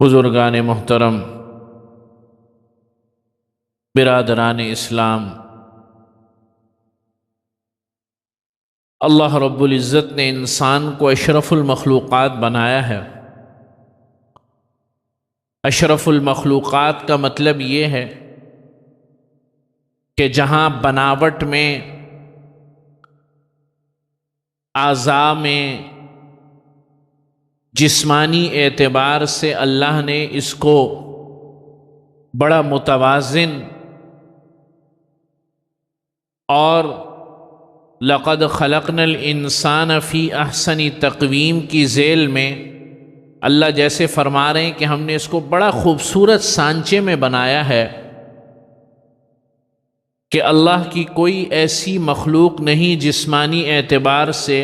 بزرگان محترم، برادران اسلام، اللہ رب العزت نے انسان کو اشرف المخلوقات بنایا ہے۔ اشرف المخلوقات کا مطلب یہ ہے کہ جہاں بناوٹ میں، اعضاء میں، جسمانی اعتبار سے اللہ نے اس کو بڑا متوازن اور لقد خلقنا الانسان فی احسن تقویم کی ذیل میں اللہ جیسے فرما رہے ہیں کہ ہم نے اس کو بڑا خوبصورت سانچے میں بنایا ہے کہ اللہ کی کوئی ایسی مخلوق نہیں جسمانی اعتبار سے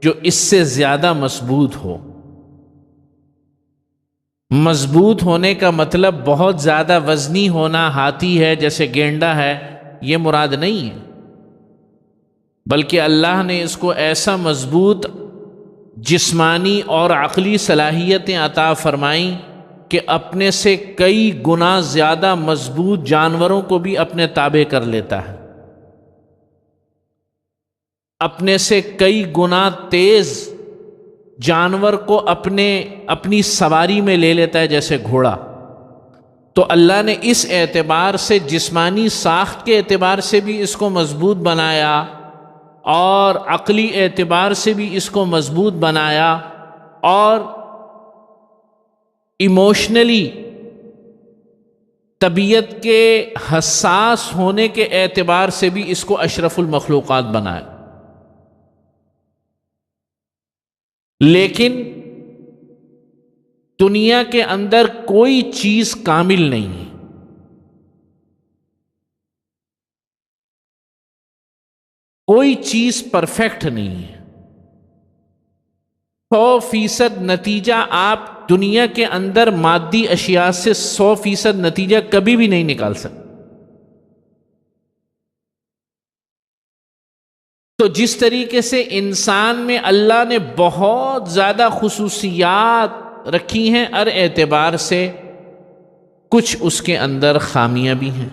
جو اس سے زیادہ مضبوط ہو۔ مضبوط ہونے کا مطلب بہت زیادہ وزنی ہونا، ہاتھی ہے جیسے گینڈا ہے، یہ مراد نہیں ہے، بلکہ اللہ نے اس کو ایسا مضبوط جسمانی اور عقلی صلاحیتیں عطا فرمائیں کہ اپنے سے کئی گنا زیادہ مضبوط جانوروں کو بھی اپنے تابع کر لیتا ہے، اپنے سے کئی گنا تیز جانور کو اپنی سواری میں لے لیتا ہے جیسے گھوڑا۔ تو اللہ نے اس اعتبار سے جسمانی ساخت کے اعتبار سے بھی اس کو مضبوط بنایا اور عقلی اعتبار سے بھی اس کو مضبوط بنایا اور ایموشنلی طبیعت کے حساس ہونے کے اعتبار سے بھی اس کو اشرف المخلوقات بنایا۔ لیکن دنیا کے اندر کوئی چیز کامل نہیں ہے، کوئی چیز پرفیکٹ نہیں ہے۔ 100% نتیجہ آپ دنیا کے اندر مادی اشیاء سے 100% نتیجہ کبھی بھی نہیں نکال سکتے۔ تو جس طریقے سے انسان میں اللہ نے بہت زیادہ خصوصیات رکھی ہیں ہر اعتبار سے، کچھ اس کے اندر خامیاں بھی ہیں۔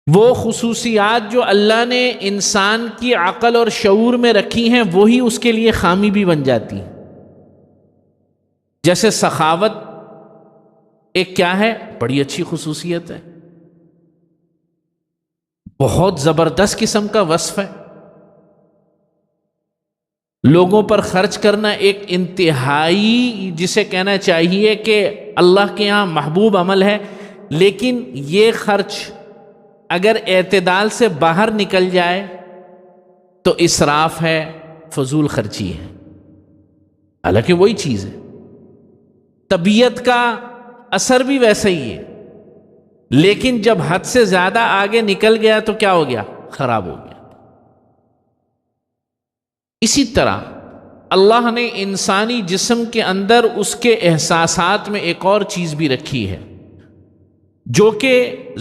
وہ خصوصیات جو اللہ نے انسان کی عقل اور شعور میں رکھی ہیں وہی اس کے لیے خامی بھی بن جاتی۔ جیسے سخاوت ایک کیا ہے؟ بڑی اچھی خصوصیت ہے، بہت زبردست قسم کا وصف ہے۔ لوگوں پر خرچ کرنا ایک انتہائی، جسے کہنا چاہیے کہ اللہ کے ہاں محبوب عمل ہے، لیکن یہ خرچ اگر اعتدال سے باہر نکل جائے تو اسراف ہے، فضول خرچی ہے، حالانکہ وہی چیز ہے۔ طبیعت کا اثر بھی ویسا ہی ہے، لیکن جب حد سے زیادہ آگے نکل گیا تو کیا ہو گیا؟ خراب ہو گیا۔ اسی طرح اللہ نے انسانی جسم کے اندر اس کے احساسات میں ایک اور چیز بھی رکھی ہے جو کہ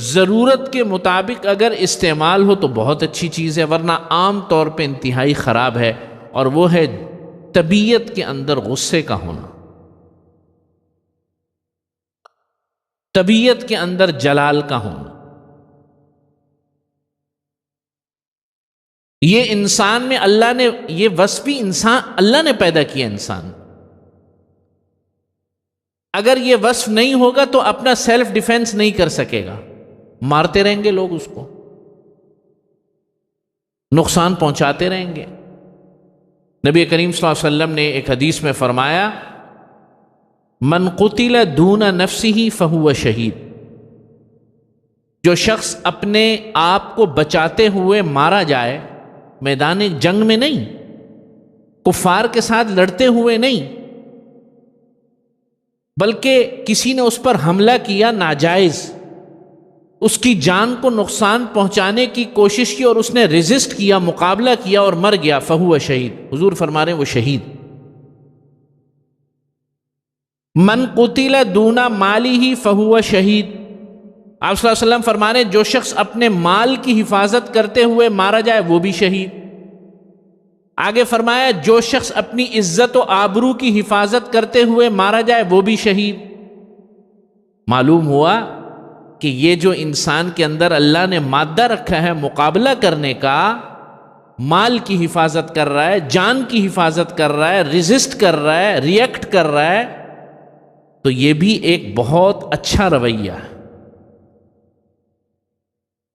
ضرورت کے مطابق اگر استعمال ہو تو بہت اچھی چیز ہے، ورنہ عام طور پہ انتہائی خراب ہے، اور وہ ہے طبیعت کے اندر غصے کا ہونا، طبیعت کے اندر جلال کا ہونا۔ یہ انسان میں اللہ نے یہ وصف بھی اللہ نے پیدا کیا انسان۔ اگر یہ وصف نہیں ہوگا تو اپنا سیلف ڈیفینس نہیں کر سکے گا، مارتے رہیں گے لوگ اس کو، نقصان پہنچاتے رہیں گے۔ نبی کریم صلی اللہ علیہ وسلم نے ایک حدیث میں فرمایا، من قتل دون نفسه فهو شہید، جو شخص اپنے آپ کو بچاتے ہوئے مارا جائے، میدان جنگ میں نہیں، کفار کے ساتھ لڑتے ہوئے نہیں، بلکہ کسی نے اس پر حملہ کیا ناجائز، اس کی جان کو نقصان پہنچانے کی کوشش کی اور اس نے ریزسٹ کیا، مقابلہ کیا اور مر گیا، فہو شہید، حضور فرما رہے ہیں وہ شہید۔ من قتل دون مالی فہو شہید، آپ صلی اللہ علیہ وسلم فرمانے جو شخص اپنے مال کی حفاظت کرتے ہوئے مارا جائے وہ بھی شہید۔ آگے فرمایا جو شخص اپنی عزت و آبرو کی حفاظت کرتے ہوئے مارا جائے وہ بھی شہید۔ معلوم ہوا کہ یہ جو انسان کے اندر اللہ نے مادہ رکھا ہے مقابلہ کرنے کا، مال کی حفاظت کر رہا ہے، جان کی حفاظت کر رہا ہے، ریزسٹ کر رہا ہے، ریئیکٹ کر رہا ہے، تو یہ بھی ایک بہت اچھا رویہ ہے۔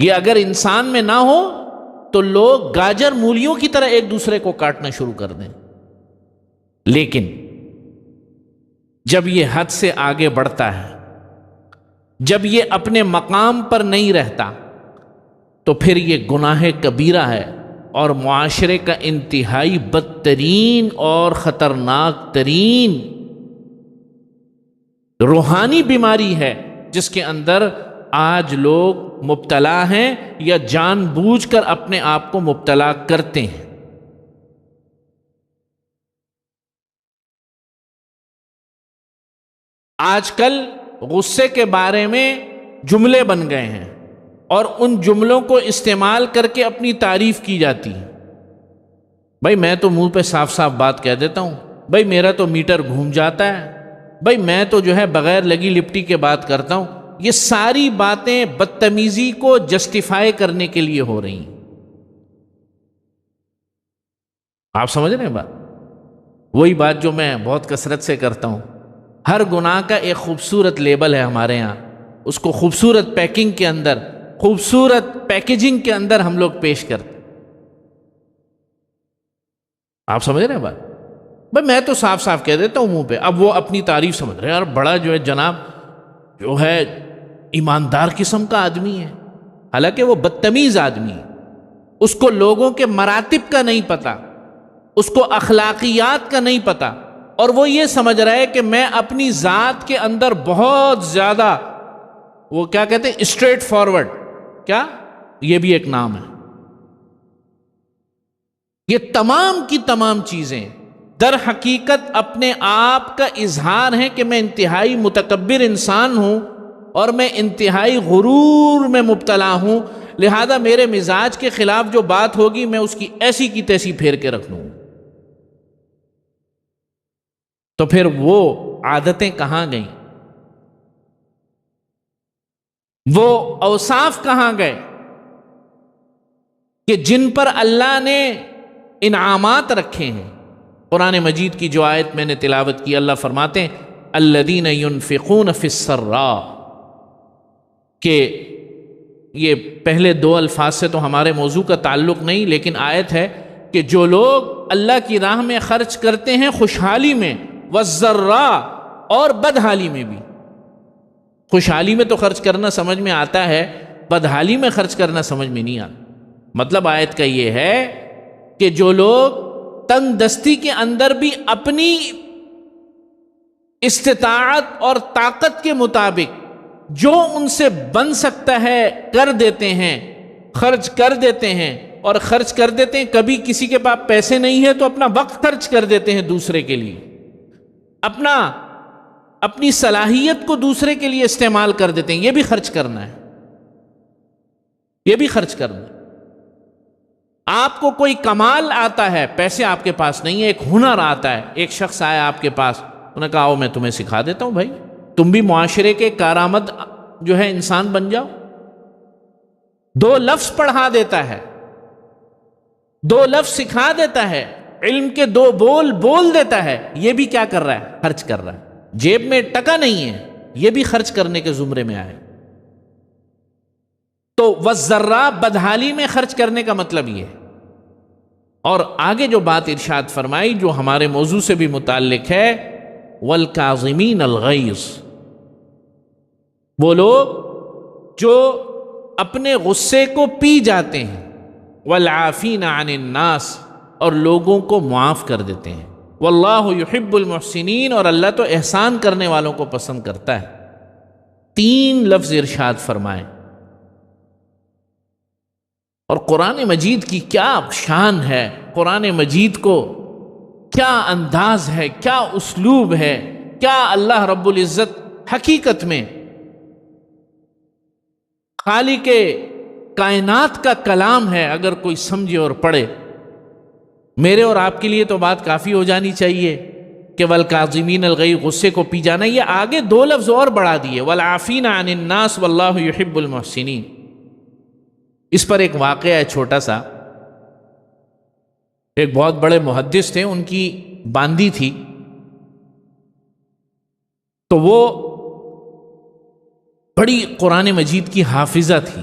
یہ اگر انسان میں نہ ہو تو لوگ گاجر مولیوں کی طرح ایک دوسرے کو کاٹنا شروع کر دیں۔ لیکن جب یہ حد سے آگے بڑھتا ہے، جب یہ اپنے مقام پر نہیں رہتا، تو پھر یہ گناہ کبیرہ ہے اور معاشرے کا انتہائی بدترین اور خطرناک ترین روحانی بیماری ہے، جس کے اندر آج لوگ مبتلا ہیں یا جان بوجھ کر اپنے آپ کو مبتلا کرتے ہیں۔ آج کل غصے کے بارے میں جملے بن گئے ہیں اور ان جملوں کو استعمال کر کے اپنی تعریف کی جاتی ہے۔ بھائی میں تو منہ پہ صاف صاف بات کہہ دیتا ہوں، بھائی میرا تو میٹر گھوم جاتا ہے، بھائی میں تو جو ہے بغیر لگی لپٹی کے بات کرتا ہوں۔ یہ ساری باتیں بدتمیزی کو جسٹیفائی کرنے کے لیے ہو رہی ہیں۔ آپ سمجھ رہے ہیں بات؟ وہی بات جو میں بہت کثرت سے کرتا ہوں، ہر گناہ کا ایک خوبصورت لیبل ہے ہمارے ہاں، اس کو خوبصورت پیکنگ کے اندر، خوبصورت پیکیجنگ کے اندر ہم لوگ پیش کرتے۔ آپ سمجھ رہے ہیں بات؟ بھائی میں تو صاف صاف کہہ دیتا ہوں منہ پہ۔ اب وہ اپنی تعریف سمجھ رہے ہیں، یار بڑا جو ہے جناب جو ہے ایماندار قسم کا آدمی ہے، حالانکہ وہ بدتمیز آدمی ہے۔ اس کو لوگوں کے مراتب کا نہیں پتا، اس کو اخلاقیات کا نہیں پتا، اور وہ یہ سمجھ رہا ہے کہ میں اپنی ذات کے اندر بہت زیادہ وہ کیا کہتے ہیں اسٹریٹ فارورڈ، کیا یہ بھی ایک نام ہے۔ یہ تمام کی تمام چیزیں در حقیقت اپنے آپ کا اظہار ہے کہ میں انتہائی متکبر انسان ہوں اور میں انتہائی غرور میں مبتلا ہوں، لہذا میرے مزاج کے خلاف جو بات ہوگی میں اس کی ایسی کی تیسی پھیر کے رکھ لوں۔ تو پھر وہ عادتیں کہاں گئیں؟ وہ اوصاف کہاں گئے کہ جن پر اللہ نے انعامات رکھے ہیں؟ قرآن مجید کی جو آیت میں نے تلاوت کی، اللہ فرماتے ہیں الذین ينفقون فی السراء، کہ یہ پہلے دو الفاظ سے تو ہمارے موضوع کا تعلق نہیں، لیکن آیت ہے کہ جو لوگ اللہ کی راہ میں خرچ کرتے ہیں خوشحالی میں، والضراء، اور بدحالی میں بھی۔ خوشحالی میں تو خرچ کرنا سمجھ میں آتا ہے، بدحالی میں خرچ کرنا سمجھ میں نہیں آتا۔ مطلب آیت کا یہ ہے کہ جو لوگ تنگ دستی کے اندر بھی اپنی استطاعت اور طاقت کے مطابق جو ان سے بن سکتا ہے کر دیتے ہیں، خرچ کر دیتے ہیں، اور خرچ کر دیتے ہیں، کبھی کسی کے پاس پیسے نہیں ہے تو اپنا وقت خرچ کر دیتے ہیں دوسرے کے لیے، اپنی صلاحیت کو دوسرے کے لیے استعمال کر دیتے ہیں۔ یہ بھی خرچ کرنا ہے، یہ بھی خرچ کرنا ہے۔ آپ کو کوئی کمال آتا ہے، پیسے آپ کے پاس نہیں ہے، ایک ہنر آتا ہے، ایک شخص آیا آپ کے پاس، انہوں نے کہا آؤ میں تمہیں سکھا دیتا ہوں، بھائی تم بھی معاشرے کے کارآمد جو ہے انسان بن جاؤ۔ دو لفظ پڑھا دیتا ہے، دو لفظ سکھا دیتا ہے، علم کے دو بول بول دیتا ہے، یہ بھی کیا کر رہا ہے؟ خرچ کر رہا ہے۔ جیب میں ٹکا نہیں ہے، یہ بھی خرچ کرنے کے زمرے میں آئے۔ تو والضراء، بدحالی میں خرچ کرنے کا مطلب یہ ہے۔ اور آگے جو بات ارشاد فرمائی جو ہمارے موضوع سے بھی متعلق ہے، والکاظمین الغیظ، وہ لوگ جو اپنے غصے کو پی جاتے ہیں، والعافین عن الناس، اور لوگوں کو معاف کر دیتے ہیں، واللہ یحب المحسنین، اور اللہ تو احسان کرنے والوں کو پسند کرتا ہے۔ تین لفظ ارشاد فرمائے۔ اور قرآن مجید کی کیا شان ہے، قرآن مجید کو کیا انداز ہے، کیا اسلوب ہے، کیا اللہ رب العزت حقیقت میں خالق کائنات کا کلام ہے، اگر کوئی سمجھے اور پڑھے، میرے اور آپ کے لیے تو بات کافی ہو جانی چاہیے کہ والکاظمین الغیظ، غصے کو پی جانا۔ یہ آگے دو لفظ اور بڑھا دیے، والعافین عن الناس واللہ یحب المحسنین۔ اس پر ایک واقعہ ہے چھوٹا سا۔ ایک بہت بڑے محدث تھے، ان کی باندی تھی، تو وہ بڑی قرآن مجید کی حافظہ تھی،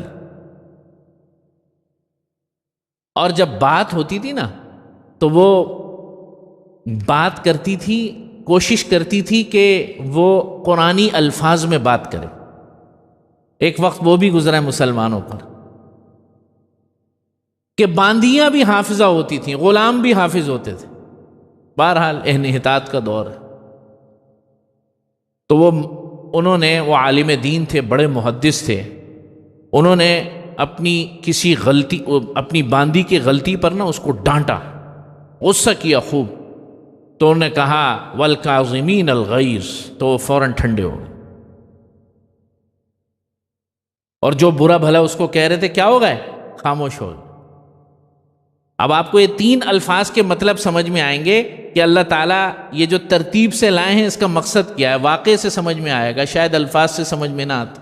اور جب بات ہوتی تھی نا تو وہ بات کرتی تھی، کوشش کرتی تھی کہ وہ قرآنی الفاظ میں بات کرے۔ ایک وقت وہ بھی گزرا ہے مسلمانوں پر کہ باندیاں بھی حافظہ ہوتی تھیں، غلام بھی حافظ ہوتے تھے۔ بہرحال انحطاط کا دور ہے، تو انہوں نے، وہ عالم دین تھے، بڑے محدث تھے، انہوں نے اپنی کسی غلطی، اپنی باندی کی غلطی پر نا اس کو ڈانٹا، غصہ کیا خوب، تو انہوں نے کہا والکاظمین الغیظ، تو وہ فوراً ٹھنڈے ہو گئے، اور جو برا بھلا اس کو کہہ رہے تھے کیا ہو گئے؟ خاموش ہو گئے۔ اب آپ کو یہ تین الفاظ کے مطلب سمجھ میں آئیں گے کہ اللہ تعالیٰ یہ جو ترتیب سے لائے ہیں اس کا مقصد کیا ہے۔ واقعے سے سمجھ میں آئے گا، شاید الفاظ سے سمجھ میں نہ آتا۔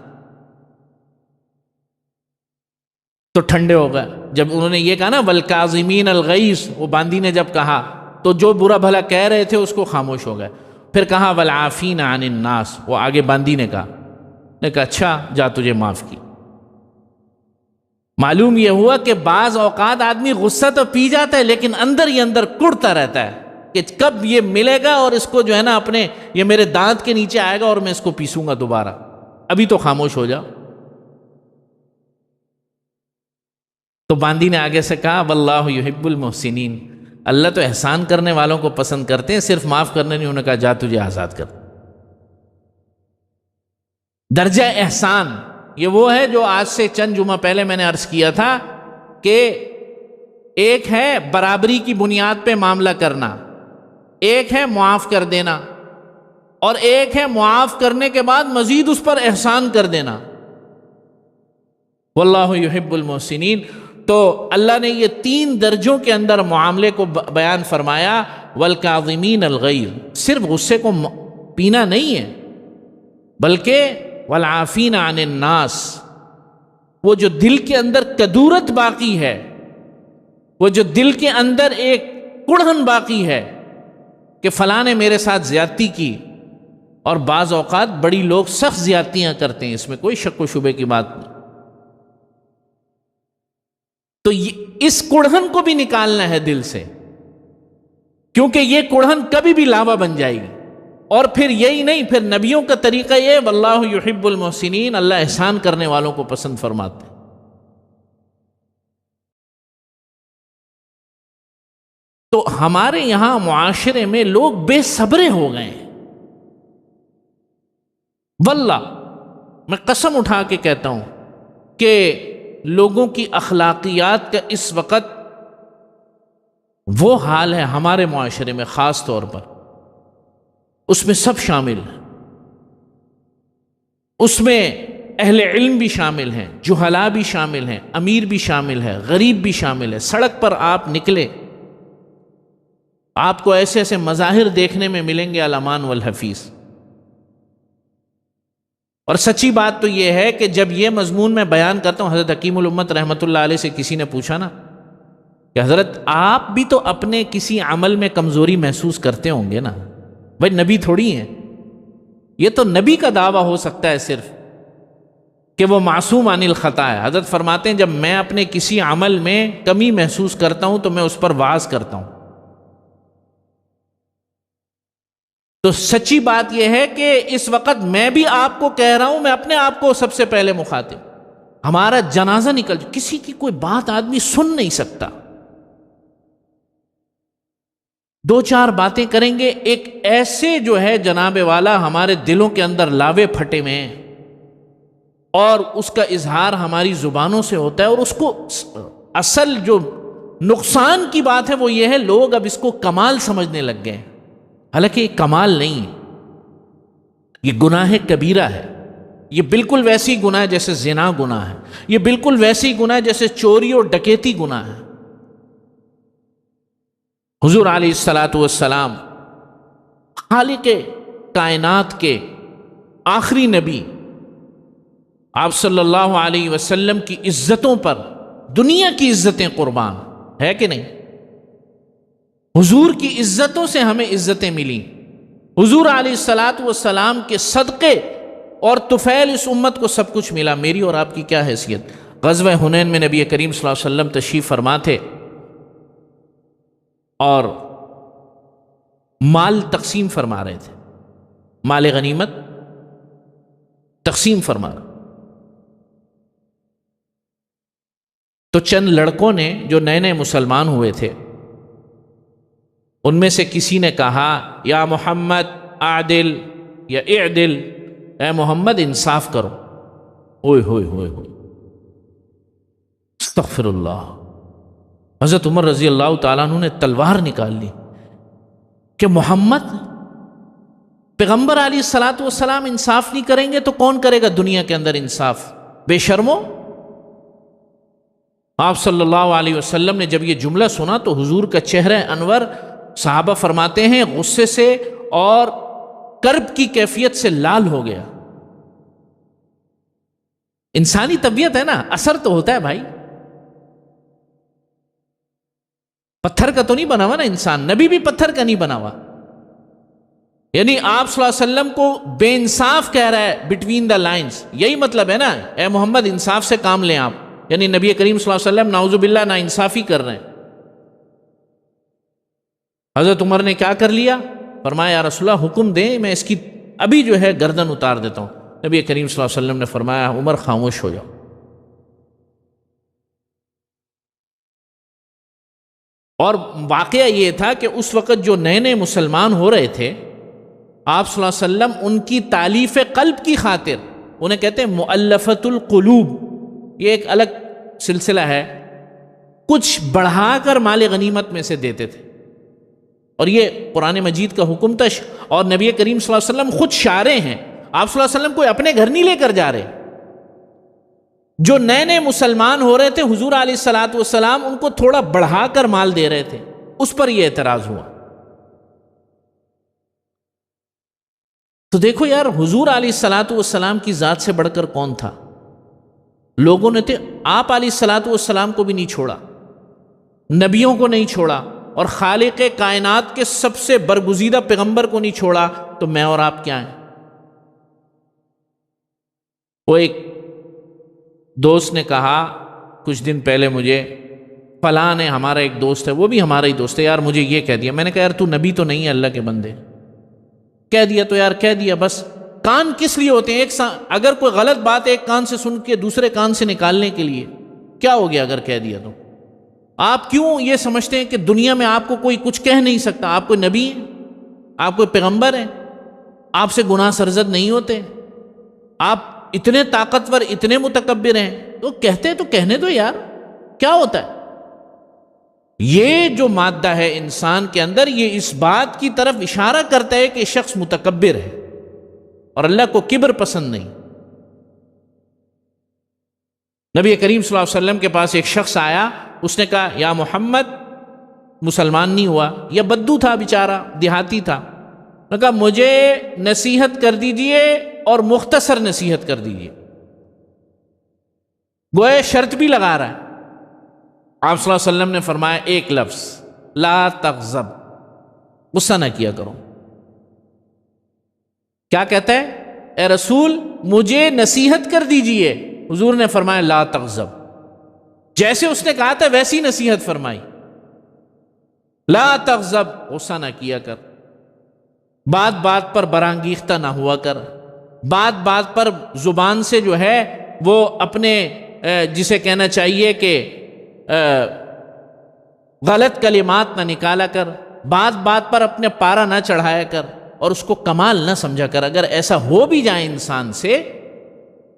تو ٹھنڈے ہو گئے جب انہوں نے یہ کہا نا والکاظمین الغیظ، وہ باندی نے جب کہا تو جو برا بھلا کہہ رہے تھے اس کو خاموش ہو گئے۔ پھر کہا والعافین عن الناس، وہ آگے باندی نے کہا اچھا جا تجھے معاف کی۔ معلوم یہ ہوا کہ بعض اوقات آدمی غصہ تو پی جاتا ہے لیکن اندر ہی اندر کڑتا رہتا ہے کہ کب یہ ملے گا اور اس کو جو ہے نا اپنے، یہ میرے دانت کے نیچے آئے گا اور میں اس کو پیسوں گا دوبارہ، ابھی تو خاموش ہو جاؤ۔ تو باندی نے آگے سے کہا واللہ یحب المحسنین، اللہ تو احسان کرنے والوں کو پسند کرتے ہیں، صرف معاف کرنے نہیں۔ انہوں نے کہا جا تجھے آزاد کر۔ درجہ احسان یہ وہ ہے جو آج سے چند جمعہ پہلے میں نے عرض کیا تھا کہ ایک ہے برابری کی بنیاد پہ معاملہ کرنا، ایک ہے معاف کر دینا، اور ایک ہے معاف کرنے کے بعد مزید اس پر احسان کر دینا۔ واللہ یحب المحسنین۔ تو اللہ نے یہ تین درجوں کے اندر معاملے کو بیان فرمایا۔ والکاظمین الغیظ، صرف غصے کو پینا نہیں ہے، بلکہ والعافین عن الناس، وہ جو دل کے اندر کدورت باقی ہے، وہ جو دل کے اندر ایک کڑھن باقی ہے کہ فلاں نے میرے ساتھ زیادتی کی، اور بعض اوقات بڑی لوگ سخت زیادتیاں کرتے ہیں، اس میں کوئی شک و شبے کی بات نہیں، تو اس کڑھن کو بھی نکالنا ہے دل سے، کیونکہ یہ کڑھن کبھی بھی لاوا بن جائے گی۔ اور پھر یہی نہیں، پھر نبیوں کا طریقہ یہ واللہ یحب المحسنین، اللہ احسان کرنے والوں کو پسند فرماتے ہیں۔ تو ہمارے یہاں معاشرے میں لوگ بے صبرے ہو گئے ہیں، واللہ میں قسم اٹھا کے کہتا ہوں کہ لوگوں کی اخلاقیات کا اس وقت وہ حال ہے ہمارے معاشرے میں، خاص طور پر اس میں سب شامل ہیں، اس میں اہل علم بھی شامل ہیں، جہلاء بھی شامل ہیں، امیر بھی شامل ہے، غریب بھی شامل ہے۔ سڑک پر آپ نکلے، آپ کو ایسے ایسے مظاہر دیکھنے میں ملیں گے الامان والحفیظ۔ اور سچی بات تو یہ ہے کہ جب یہ مضمون میں بیان کرتا ہوں، حضرت حکیم الامت رحمۃ اللہ علیہ سے کسی نے پوچھا نا کہ حضرت آپ بھی تو اپنے کسی عمل میں کمزوری محسوس کرتے ہوں گے نا، بھائی نبی تھوڑی ہیں، یہ تو نبی کا دعویٰ ہو سکتا ہے صرف کہ وہ معصوم عن الخطا ہے۔ حضرت فرماتے ہیں جب میں اپنے کسی عمل میں کمی محسوس کرتا ہوں تو میں اس پر واعظ کرتا ہوں۔ تو سچی بات یہ ہے کہ اس وقت میں بھی آپ کو کہہ رہا ہوں، میں اپنے آپ کو سب سے پہلے مخاطب، ہمارا جنازہ نکل، کسی کی کوئی بات آدمی سن نہیں سکتا، دو چار باتیں کریں گے، ایک ایسے جو ہے جناب والا ہمارے دلوں کے اندر لاوے پھٹے میں ہیں، اور اس کا اظہار ہماری زبانوں سے ہوتا ہے، اور اس کو اصل جو نقصان کی بات ہے وہ یہ ہے لوگ اب اس کو کمال سمجھنے لگ گئے ہیں، حالانکہ یہ کمال نہیں ہے، یہ گناہ کبیرہ ہے، یہ بالکل ویسی گناہ ہے جیسے زنا گناہ ہے، یہ بالکل ویسی گناہ ہے جیسے چوری اور ڈکیتی گناہ ہے۔ حضور علیہ الصلاۃ والسلام خالق کائنات کے آخری نبی، آپ صلی اللہ علیہ وسلم کی عزتوں پر دنیا کی عزتیں قربان ہے کہ نہیں؟ حضور کی عزتوں سے ہمیں عزتیں ملی، حضور علیہ الصلاۃ والسلام کے صدقے اور طفیل اس امت کو سب کچھ ملا۔ میری اور آپ کی کیا حیثیت؟ غزوہ حنین میں نبی کریم صلی اللہ علیہ وسلم تشریف فرما تھے اور مال تقسیم فرما رہے تھے، مال غنیمت تقسیم فرما رہے، تو چند لڑکوں نے جو نئے نئے مسلمان ہوئے تھے ان میں سے کسی نے کہا یا محمد اعدل یا اعدل، اے محمد انصاف کرو۔ اوئے ہوئے ہوئے ہوئے، استغفر اللہ۔ حضرت عمر رضی اللہ تعالیٰ عنہ نے تلوار نکال لی کہ محمد پیغمبر علیہ الصلاۃ والسلام انصاف نہیں کریں گے تو کون کرے گا دنیا کے اندر انصاف؟ بے شرمو۔ آپ صلی اللہ علیہ وسلم نے جب یہ جملہ سنا تو حضور کا چہرہ انور، صحابہ فرماتے ہیں، غصے سے اور کرب کی کیفیت سے لال ہو گیا۔ انسانی طبیعت ہے نا، اثر تو ہوتا ہے بھائی، پتھر کا تو نہیں بنا ہوا نا انسان، نبی بھی پتھر کا نہیں بنا ہوا۔ یعنی آپ صلی اللہ علیہ وسلم کو بے انصاف کہہ رہا ہے بٹوین دا لائنز، یہی مطلب ہے نا، اے محمد انصاف سے کام لیں آپ، یعنی نبی کریم صلی اللہ علیہ وسلم نعوذ باللہ نا انصافی کر رہے ہیں۔ حضرت عمر نے کیا کر لیا؟ فرمایا یا رسول اللہ حکم دیں میں اس کی ابھی جو ہے گردن اتار دیتا ہوں۔ نبی کریم صلی اللہ علیہ وسلم نے فرمایا عمر خاموش ہو جاؤ۔ اور واقعہ یہ تھا کہ اس وقت جو نئے نئے مسلمان ہو رہے تھے، آپ صلی اللہ علیہ وسلم ان کی تالیف قلب کی خاطر، انہیں کہتے ہیں مؤلفۃ القلوب، یہ ایک الگ سلسلہ ہے، کچھ بڑھا کر مال غنیمت میں سے دیتے تھے، اور یہ قرآن مجید کا حکم تھا۔ اور نبی کریم صلی اللہ علیہ وسلم خود شارع ہیں، آپ صلی اللہ علیہ وسلم کوئی اپنے گھر نہیں لے کر جا رہے۔ جو نئے نئے مسلمان ہو رہے تھے حضور علیہ الصلاۃ والسلام ان کو تھوڑا بڑھا کر مال دے رہے تھے، اس پر یہ اعتراض ہوا۔ تو دیکھو یار، حضور علیہ الصلاۃ والسلام کی ذات سے بڑھ کر کون تھا؟ لوگوں نے تو آپ علیہ الصلاۃ والسلام کو بھی نہیں چھوڑا، نبیوں کو نہیں چھوڑا، اور خالق کائنات کے سب سے برگزیدہ پیغمبر کو نہیں چھوڑا، تو میں اور آپ کیا ہیں؟ وہ ایک دوست نے کہا کچھ دن پہلے مجھے، فلاں نے، ہمارا ایک دوست ہے، وہ بھی ہمارا ہی دوست ہے، یار مجھے یہ کہہ دیا۔ میں نے کہا یار تو نبی تو نہیں ہے اللہ کے بندے، کہہ دیا تو یار کہہ دیا بس۔ کان کس لیے ہوتے ہیں؟ اگر کوئی غلط بات ایک کان سے سن کے دوسرے کان سے نکالنے کے لیے، کیا ہو گیا اگر کہہ دیا تو؟ آپ کیوں یہ سمجھتے ہیں کہ دنیا میں آپ کو کوئی کچھ کہہ نہیں سکتا؟ آپ کوئی نبی ہیں، آپ کوئی پیغمبر ہیں، آپ سے گناہ سرزد نہیں ہوتے، آپ اتنے طاقتور، اتنے متکبر ہیں، تو کہتے تو کہنے دو یار، کیا ہوتا ہے؟ یہ جو مادہ ہے انسان کے اندر، یہ اس بات کی طرف اشارہ کرتا ہے کہ شخص متکبر ہے، اور اللہ کو کبر پسند نہیں۔ نبی کریم صلی اللہ علیہ وسلم کے پاس ایک شخص آیا، اس نے کہا یا محمد، مسلمان نہیں ہوا، یا بدو تھا بیچارہ، دیہاتی تھا، نے کہا مجھے نصیحت کر دیجئے اور مختصر نصیحت کر دیجئے، گویا شرط بھی لگا رہا ہے۔ آپ صلی اللہ علیہ وسلم نے فرمایا ایک لفظ، لا تغضب، غصہ نہ کیا کرو۔ کیا کہتا ہے؟ اے رسول مجھے نصیحت کر دیجئے۔ حضور نے فرمایا لا تغضب، جیسے اس نے کہا تھا ویسی نصیحت فرمائی، لا تغضب، غصہ نہ کیا کر، بات بات پر برانگیختہ نہ ہوا کر، بات بات پر زبان سے جو ہے وہ اپنے جسے کہنا چاہیے کہ غلط کلمات نہ نکالا کر، بات بات پر اپنے پارا نہ چڑھایا کر، اور اس کو کمال نہ سمجھا کر۔ اگر ایسا ہو بھی جائے انسان سے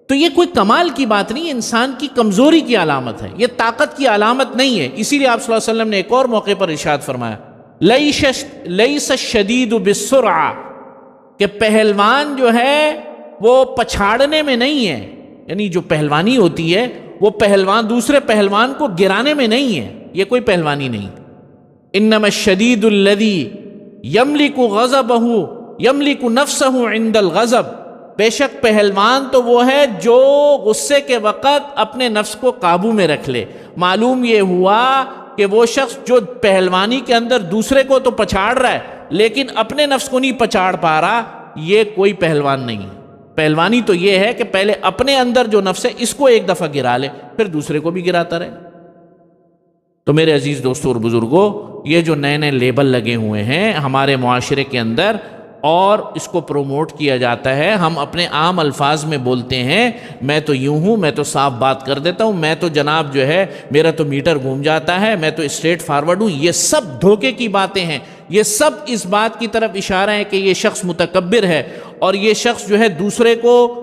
تو یہ کوئی کمال کی بات نہیں، انسان کی کمزوری کی علامت ہے، یہ طاقت کی علامت نہیں ہے۔ اسی لیے آپ صلی اللہ علیہ وسلم نے ایک اور موقع پر ارشاد فرمایا لیس الشدید بالسرعہ، کہ پہلوان جو ہے وہ پچھاڑنے میں نہیں ہے، یعنی جو پہلوانی ہوتی ہے وہ پہلوان دوسرے پہلوان کو گرانے میں نہیں ہے، یہ کوئی پہلوانی نہیں۔ انما الشدید الذی یملک غضبہ یملک نفسہ عند الغضب، بے شک پہلوان تو وہ ہے جو غصے کے وقت اپنے نفس کو قابو میں رکھ لے۔ معلوم یہ ہوا کہ وہ شخص جو پہلوانی کے اندر دوسرے کو تو پچھاڑ رہا ہے لیکن اپنے نفس کو نہیں پچھاڑ پا رہا، یہ کوئی پہلوان نہیں۔ پہلوانی تو یہ ہے کہ پہلے اپنے اندر جو نفس ہے اس کو ایک دفعہ گرا لے، پھر دوسرے کو بھی گراتا رہے۔ تو میرے عزیز دوستوں اور بزرگوں، یہ جو نئے نئے لیبل لگے ہوئے ہیں ہمارے معاشرے کے اندر اور اس کو پروموٹ کیا جاتا ہے، ہم اپنے عام الفاظ میں بولتے ہیں میں تو یوں ہوں، میں تو صاف بات کر دیتا ہوں، میں تو جناب جو ہے میرا تو میٹر گھوم جاتا ہے، میں تو اسٹریٹ فارورڈ ہوں۔ یہ سب دھوکے کی باتیں ہیں، یہ سب اس بات کی طرف اشارہ ہے کہ یہ شخص متکبر ہے اور یہ شخص جو ہے دوسرے کو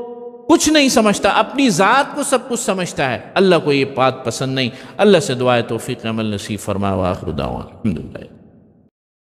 کچھ نہیں سمجھتا، اپنی ذات کو سب کچھ سمجھتا ہے۔ اللہ کو یہ بات پسند نہیں۔ اللہ سے دعائے توفیق عمل نصیب فرما، وآخر دعوانا الحمدللہ۔